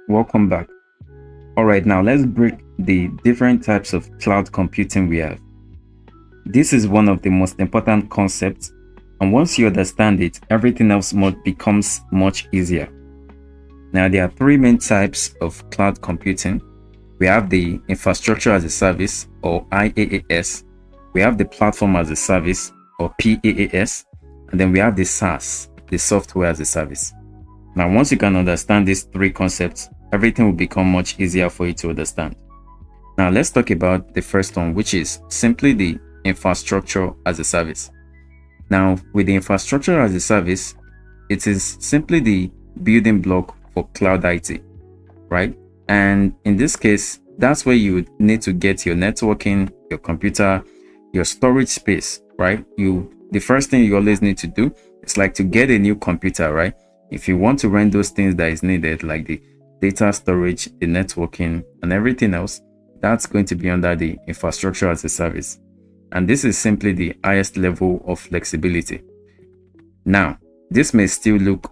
Welcome back. All right, now let's break the different types of cloud computing we have. This is one of the most important concepts, and once you understand it, everything else becomes much easier. Now, there are three main types of cloud computing. We have the infrastructure as a service, or IaaS. We have the platform as a service, or PaaS. And then we have the SaaS, the software as a service. Now, once you can understand these three concepts, everything will become much easier for you to understand. Now, let's talk about the first one, which is simply the infrastructure as a service. Now, with the infrastructure as a service, it is simply the building block for cloud IT, right? And in this case, that's where you would need to get your networking, your computer, your storage space, right? The first thing you always need to do is like to get a new computer, right? If you want to run those things that is needed, like the data storage, the networking, and everything else, that's going to be under the infrastructure as a service. And this is simply the highest level of flexibility. Now, this may still look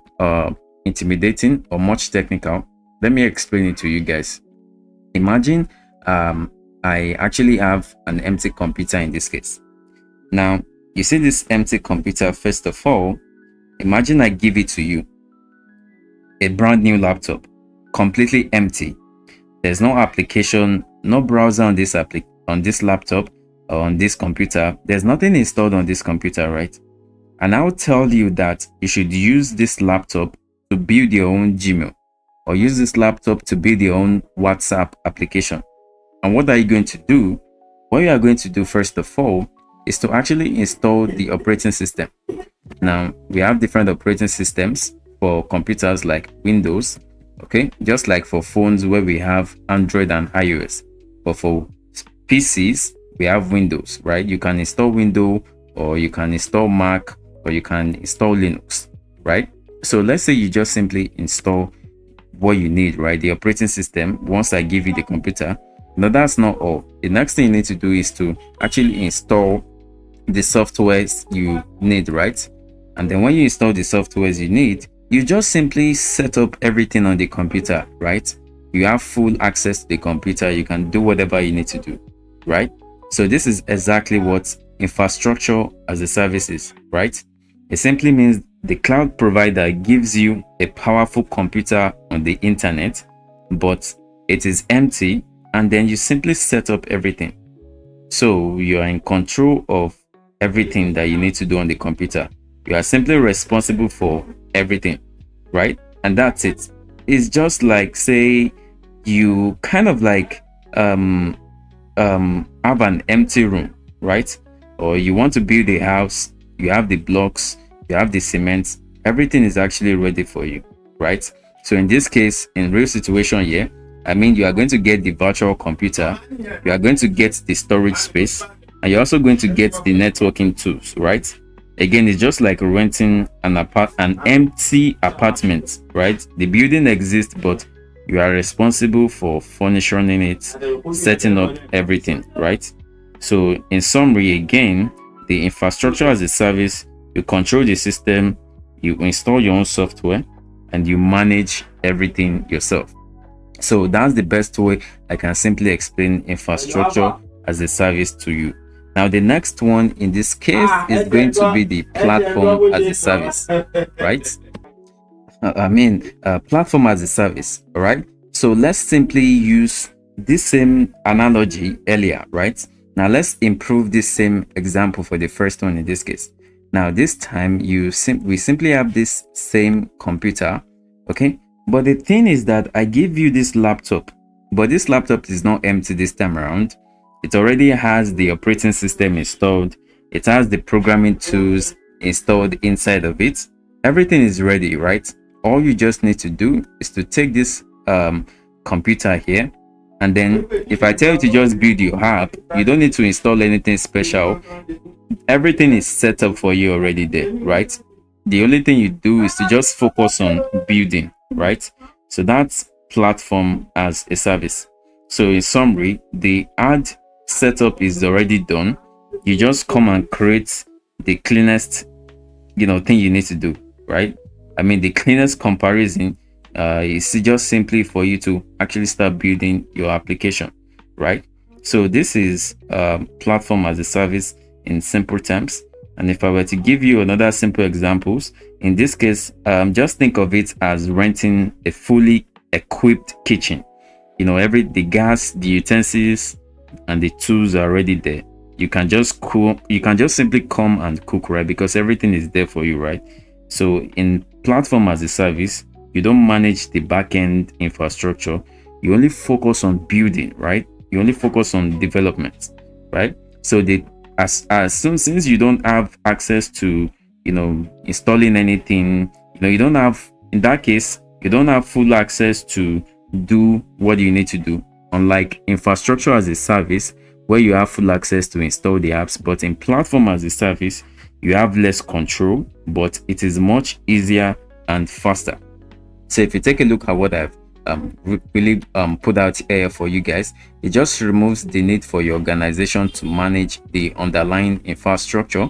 intimidating or much technical. Let me explain it to you guys. Imagine I actually have an empty computer in this case. Now, you see this empty computer, first of all, imagine I give it to you, a brand new laptop, completely empty. There's no application, no browser on this laptop or on this computer. There's nothing installed on this computer, right? And I'll tell you that you should use this laptop to build your own Gmail, or use this laptop to build your own WhatsApp application. And what are you going to do? What you are going to do, first of all, is to actually install the operating system. Now, we have different operating systems for computers like Windows, okay? Just like for phones where we have Android and iOS. But for PCs, we have Windows, right? You can install Windows, or you can install Mac, or you can install Linux, right? So let's say you just simply install what you need, right? The operating system. Once I give you the computer, no, that's not all. The next thing you need to do is to actually install the softwares you need, right? And then when you install the softwares you need, you just simply set up everything on the computer, right? You have full access to the computer. You can do whatever you need to do, right? So this is exactly what infrastructure as a service is, right? It simply means the cloud provider gives you a powerful computer on the internet, but it is empty, and then you simply set up everything. So you are in control of everything that you need to do on the computer. You are simply responsible for everything, right? And that's it. It's just like, say you kind of like have an empty room, right? Or you want to build a house, you have the blocks, you have the cement, everything is actually ready for you, right? So in this case, in real situation here, I mean, you are going to get the virtual computer, you are going to get the storage space, and you're also going to get the networking tools, right? Again, it's just like renting an empty apartment, right? The building exists, but you are responsible for furnishing it, setting up everything, right? So in summary, again, the infrastructure as a service, you control the system, you install your own software, and you manage everything yourself. So that's the best way I can simply explain infrastructure as a service to you. Now, the next one in this case is going to be the platform as a service, right? Platform as a service, all right? So let's simply use this same analogy earlier, right? Now let's improve this same example for the first one in this case. Now this time we simply have this same computer, okay? But the thing is that I give you this laptop, but this laptop is not empty this time around. It already has the operating system installed. It has the programming tools installed inside of it. Everything is ready, right? All you just need to do is to take this computer here, and then if I tell you to just build your app, you don't need to install anything special. Everything is set up for you already there, right? The only thing you do is to just focus on building, right? So that's platform as a service. So in summary, the ad setup is already done. You just come and create the cleanest thing you need to do, right? I mean, the cleanest comparison It's just simply for you to actually start building your application, right? So this is platform as a service in simple terms. And if I were to give you another simple examples, in this case, just think of it as renting a fully equipped kitchen. The gas, the utensils, and the tools are already there. You can just cook. You can just simply come and cook, right? Because everything is there for you, right? So in platform as a service, you don't manage the back-end infrastructure. You only focus on building, right? You only focus on development, right? So as soon since you don't have access to installing anything, you don't have, in that case, you don't have full access to do what you need to do, unlike infrastructure as a service where you have full access to install the apps. But in platform as a service, you have less control, but it is much easier and faster. So if you take a look at what I've really put out here for you guys, it just removes the need for your organization to manage the underlying infrastructure.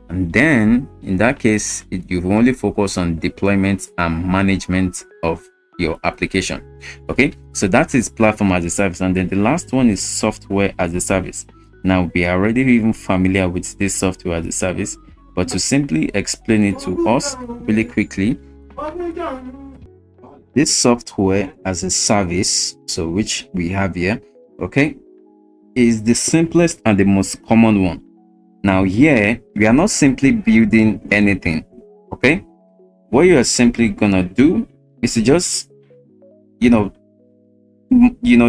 And then in that case, you only focus on deployment and management of your application. Okay, so that is platform as a service. And then the last one is software as a service. Now we are already even familiar with this software as a service, but to simply explain it to us really quickly, this software as a service, so which we have here, okay, is the simplest and the most common one. Now here we are not simply building anything. Okay, what you are simply gonna do is to just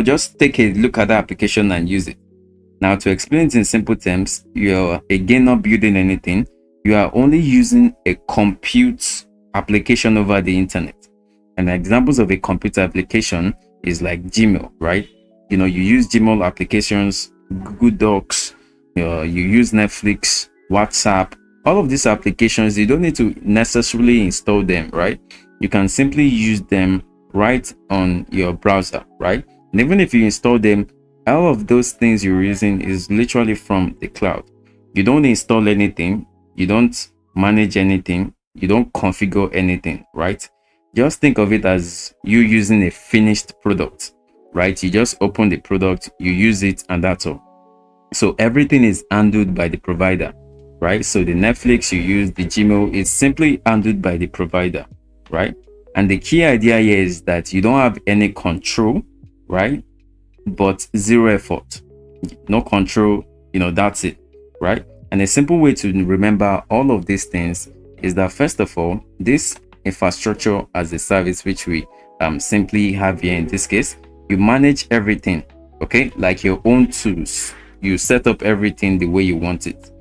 just take a look at the application and use it. Now, to explain it in simple terms, you're again not building anything. You are only using a compute application over the internet. And examples of a computer application is like Gmail, right? You use Gmail applications, Google Docs, you use Netflix, WhatsApp. All of these applications, you don't need to necessarily install them, right? You can simply use them right on your browser, right? And even if you install them, all of those things you're using is literally from the cloud. You don't install anything, you don't manage anything, you don't configure anything, right? Just think of it as you using a finished product, right? You just open the product, you use it, and that's all. So everything is handled by the provider, right? So the Netflix you use, the Gmail, is simply handled by the provider, right? And the key idea here is that you don't have any control, right? But zero effort. No control, that's it, right? And a simple way to remember all of these things is that, first of all, this infrastructure as a service, which we simply have here in this case, you manage everything, okay, like your own tools. You set up everything the way you want it.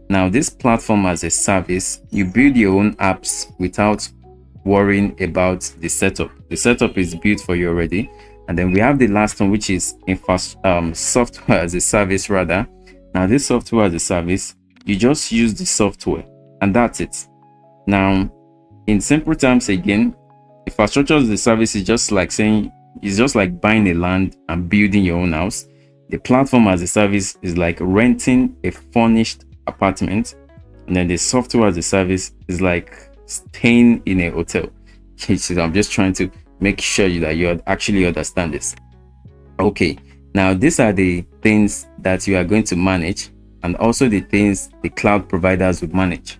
Now, this platform as a service, you build your own apps without worrying about the setup. The setup is built for you already. And then we have the last one, which is software as a service rather. Now, this software as a service, you just use the software and that's it. Now, in simple terms, again, infrastructure as a service is just like saying, it's just like buying a land and building your own house. The platform as a service is like renting a furnished apartment. And then the software as a service is like staying in a hotel. I'm just trying to make sure that you actually understand this. Okay, now these are the things that you are going to manage, and also the things the cloud providers will manage.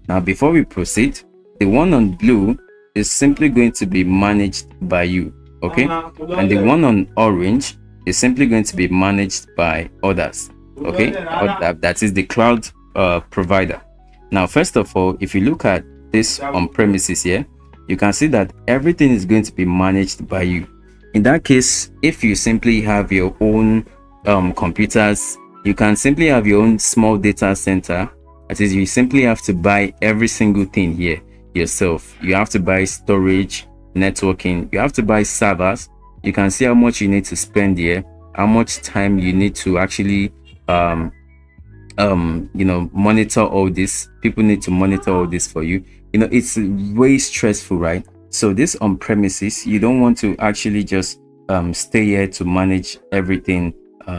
Now, before we proceed, the one on blue is simply going to be managed by you, okay? And the one on orange is simply going to be managed by others, okay? That is the cloud provider. Now, first of all, if you look at this on premises here, you can see that everything is going to be managed by you. In that case, if you simply have your own computers, you can simply have your own small data center. That is, you simply have to buy every single thing here yourself. You have to buy storage, networking, you have to buy servers. You can see how much you need to spend here, how much time you need to actually monitor all this. People need to monitor all this for you. It's way stressful, right? So this on premises, you don't want to actually just stay here to manage everything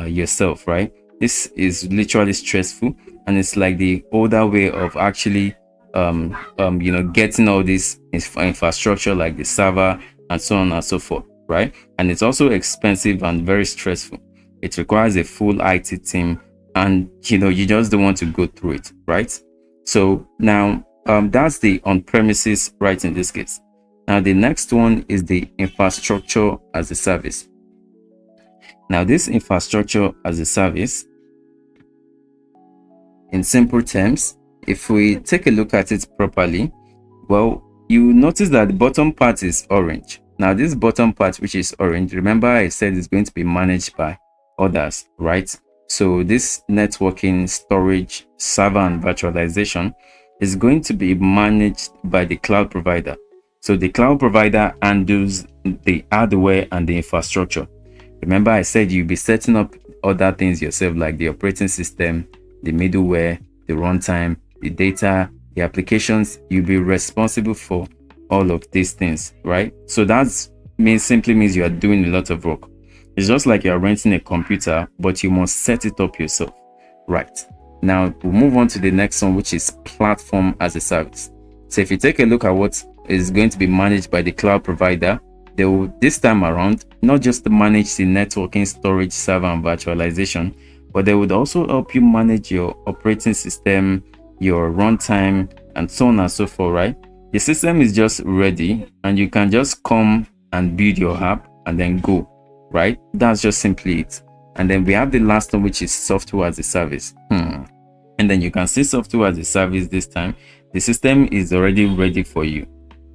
yourself, right? This is literally stressful, and it's like the older way of actually getting all this infrastructure, like the server, and so on and so forth, right? And it's also expensive and very stressful. It requires a full IT team, and you just don't want to go through it, right? So now that's the on-premises, right, in this case. Now the next one is the infrastructure as a service. Now this infrastructure as a service, in simple terms, if we take a look at it properly, well, you notice that the bottom part is orange. Now this bottom part, which is orange, remember I said it's going to be managed by others, right? So this networking, storage, server, and virtualization is going to be managed by the cloud provider. So the cloud provider handles the hardware and the infrastructure. Remember I said you'll be setting up other things yourself, like the operating system, the middleware, the runtime, the data, the applications. You'll be responsible for all of these things, right? So that simply means you are doing a lot of work. It's just like you're renting a computer, but you must set it up yourself, right? Now we'll move on to the next one, which is platform as a service. So if you take a look at what is going to be managed by the cloud provider, they will this time around not just manage the networking, storage, server, and virtualization, but they would also help you manage your operating system, your runtime, and so on and so forth, right? The system is just ready, and you can just come and build your app and then go, right? That's just simply it. And then we have the last one, which is software as a service. And then you can see software as a service this time. The system is already ready for you.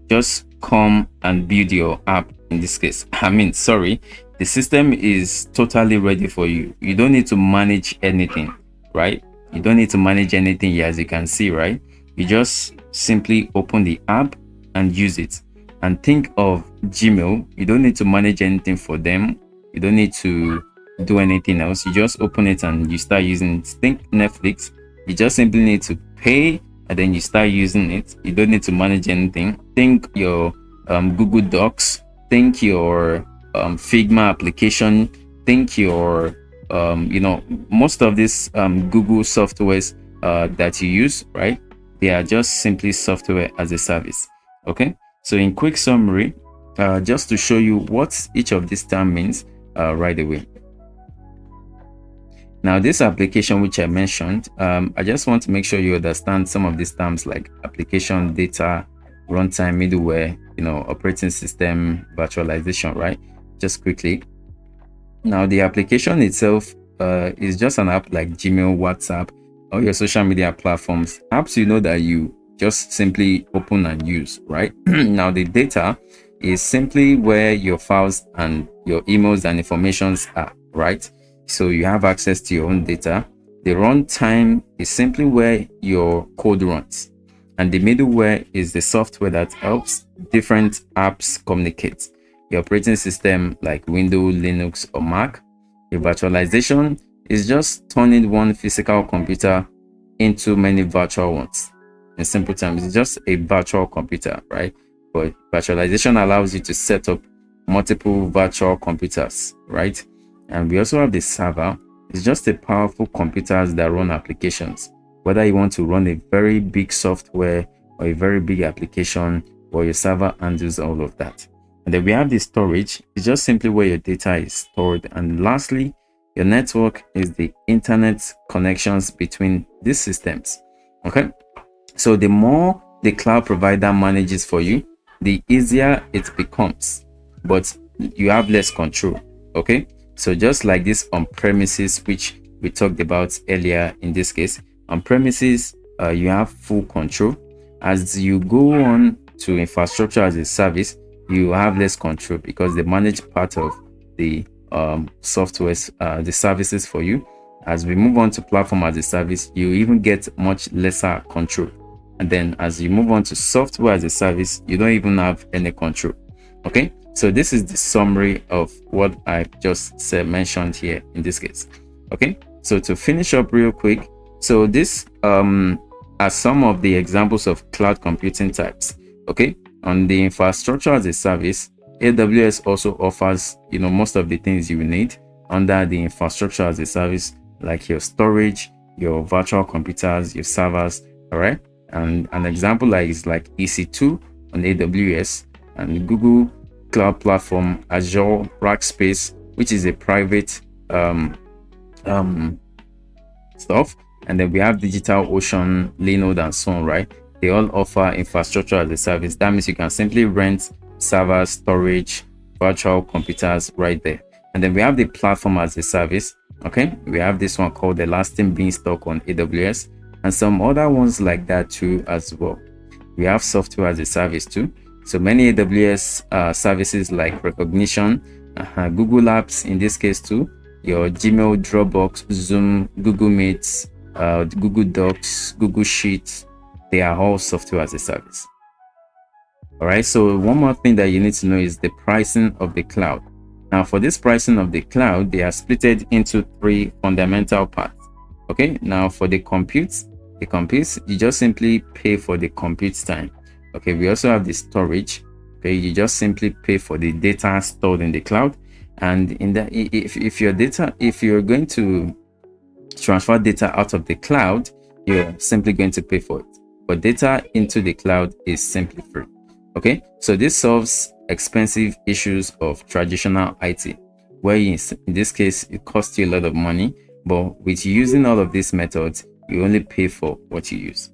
Just come and build your app. In this case, the system is totally ready for you. You don't need to manage anything, right? You don't need to manage anything here, as you can see, right? You just simply open the app and use it. And think of Gmail. You don't need to manage anything for them. You don't need to do anything else. You just open it and you start using it. Think Netflix. You just simply need to pay and then you start using it. You don't need to manage anything. Think your Google Docs. Think your Figma application. Think your most of these Google softwares that you use, right? They are just simply software as a service. Okay, so in quick summary, just to show you what each of these terms means right away. Now this application which I mentioned, I just want to make sure you understand some of these terms like application, data, runtime, middleware, operating system, virtualization, right? Just quickly. Now the application itself is just an app like Gmail, WhatsApp, or your social media platforms. Apps that you just simply open and use, right? Now the data is simply where your files and your emails and informations are, right? So you have access to your own data. The runtime is simply where your code runs. And the middleware is the software that helps different apps communicate. The operating system like Windows, Linux, or Mac. The virtualization is just turning one physical computer into many virtual ones. In simple terms, it's just a virtual computer, right? But virtualization allows you to set up multiple virtual computers, right? And we also have the server. It's just a powerful computers that run applications. Whether you want to run a very big software or a very big application, or your server handles all of that. And then we have the storage. It's just simply where your data is stored. And lastly, your network is the internet connections between these systems. Okay, so the more the cloud provider manages for you, the easier it becomes, but you have less control. Okay, so just like this on premises, which we talked about earlier, in this case on premises, you have full control. As you go on to infrastructure as a service, you have less control because they manage part of the softwares, the services for you. As we move on to platform as a service, you even get much lesser control. And then as you move on to software as a service, you don't even have any control. Okay, so this is the summary of what I just mentioned here in this case. Okay, so to finish up real quick, so this are some of the examples of cloud computing types. Okay, on the infrastructure as a service, AWS also offers most of the things you need under the infrastructure as a service, like your storage, your virtual computers, your servers. All right, and an example is like EC2 on AWS, and Google cloud platform, Azure, Rackspace, which is a private um, stuff, and then we have DigitalOcean, Linode, and so on, right? They all offer infrastructure as a service. That means you can simply rent servers, storage, virtual computers right there. And then we have the platform as a service. Okay, we have this one called Elastic Beanstalk on AWS, and some other ones like that too as well. We have software as a service too. So many AWS services like Recognition, Google Apps in this case too, your Gmail, Dropbox, Zoom, Google Meets, Google Docs, Google Sheets, they are all software as a service. All right, so one more thing that you need to know is the pricing of the cloud. Now, for this pricing of the cloud, they are split into three fundamental parts. Okay, now for the compute, you just simply pay for the compute time. Okay, we also have the storage. Okay, you just simply pay for the data stored in the cloud. And in that, if you're going to transfer data out of the cloud, you're simply going to pay for it. But data into the cloud is simply free. Okay, so this solves expensive issues of traditional IT, where in this case it costs you a lot of money, but with using all of these methods, you only pay for what you use.